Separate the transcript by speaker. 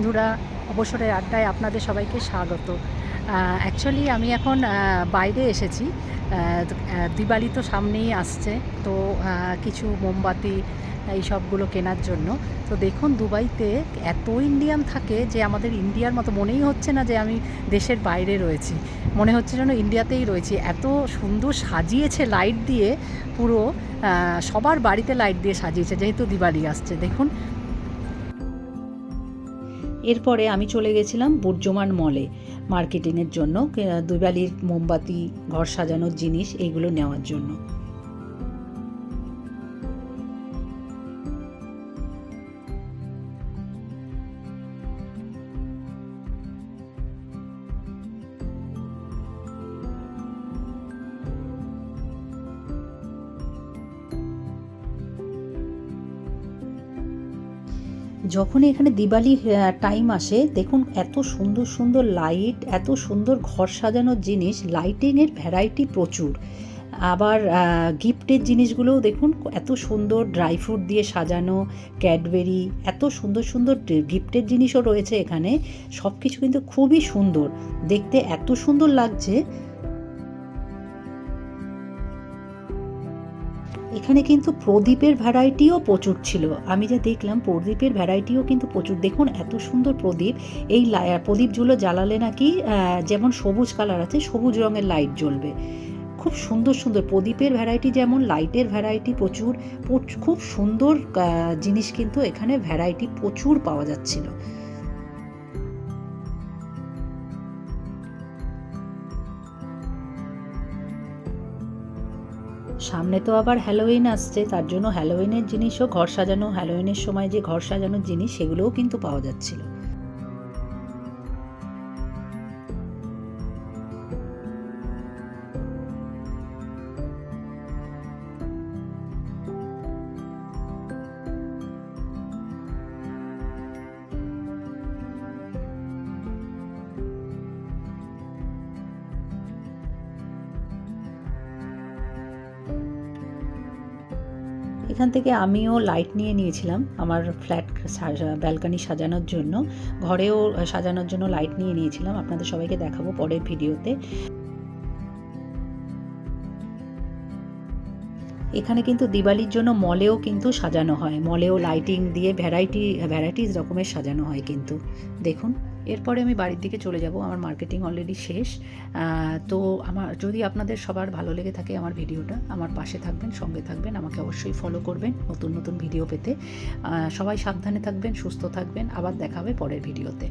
Speaker 1: বন্ধুরা, অবসরের আড্ডায় আপনাদের সবাইকে স্বাগত। অ্যাকচুয়ালি আমি এখন বাইরে এসেছি। দিওয়ালি তো সামনেই আসছে, তো কিছু মোমবাতি এই সবগুলো কেনার জন্য। তো দেখুন, দুবাইতে এত ইন্ডিয়ান থাকে যে আমাদের ইন্ডিয়ার মতো মনেই হচ্ছে না যে আমি দেশের বাইরে রয়েছি, মনে হচ্ছে যেন ইন্ডিয়াতেই রয়েছি। এত সুন্দর সাজিয়েছে লাইট দিয়ে, পুরো সবার বাড়িতে লাইট দিয়ে সাজিয়েছে, যেহেতু দিওয়ালি আসছে। দেখুন, এরপরে আমি চলে গেছিলাম বুর্জমান মলে মার্কেটিংয়ের জন্য, দিওয়ালির মোমবাতি, ঘর সাজানোর জিনিস এইগুলো নেওয়ার জন্য। যখন এখানে দিওয়ালি টাইম আসে, দেখুন এত সুন্দর সুন্দর লাইট, এত সুন্দর ঘর সাজানোর জিনিস, লাইটিংয়ের ভ্যারাইটি প্রচুর। আবার গিফটের জিনিসগুলোও দেখুন এত সুন্দর, ড্রাই ফ্রুট দিয়ে সাজানো, ক্যাডবেরি, এত সুন্দর সুন্দর গিফটের জিনিসও রয়েছে এখানে। সব কিছু কিন্তু খুবই সুন্দর, দেখতে এত সুন্দর লাগছে। এখানে কিন্তু প্রদীপের ভ্যারাইটিও প্রচুর ছিল। আমি যা দেখলাম, প্রদীপের ভ্যারাইটিও কিন্তু প্রচুর। দেখুন এত সুন্দর প্রদীপ। এই প্রদীপগুলো জ্বালালে নাকি যেমন সবুজ কালার আছে, সবুজ রঙের লাইট জ্বলবে। খুব সুন্দর সুন্দর প্রদীপের ভ্যারাইটি, যেমন লাইটের ভ্যারাইটি প্রচুর। খুব সুন্দর জিনিস কিন্তু এখানে ভ্যারাইটি প্রচুর পাওয়া যাচ্ছিল। সামনে তো আবার হ্যালোউইন আসছে, তার জন্য হ্যালোউইনের জিনিসও, ঘর সাজানো, হ্যালোউইনের সময় যে ঘর সাজানোর জিনিস, সেগুলোও কিন্তু পাওয়া যাচ্ছিল। এখান থেকে আমিও লাইট নিয়ে নিয়েছিলাম আমার ফ্ল্যাট ব্যালকনি সাজানোর জন্য, ঘরেও সাজানোর জন্য লাইট নিয়ে নিয়েছিলাম। আপনাদের সবাইকে দেখাবো পরের ভিডিওতে। এখানে কিন্তু দিওয়ালির জন্য মলেও কিন্তু সাজানো হয়, মলেও লাইটিং দিয়ে ভ্যারাইটিস রকমের সাজানো হয় কিন্তু। দেখুন, এরপরে আমি বাড়ির দিকে চলে যাব, আমার মার্কেটিং অলরেডি শেষ। তো যদি আপনাদের সবার ভালো লেগে থাকে আমার ভিডিওটা, আমার পাশে থাকবেন, সঙ্গে থাকবেন, আমাকে অবশ্যই ফলো করবেন নতুন নতুন ভিডিও পেতে। সবাই সাবধানে থাকবেন, সুস্থ থাকবেন। আবার দেখা হবে পরের ভিডিওতে।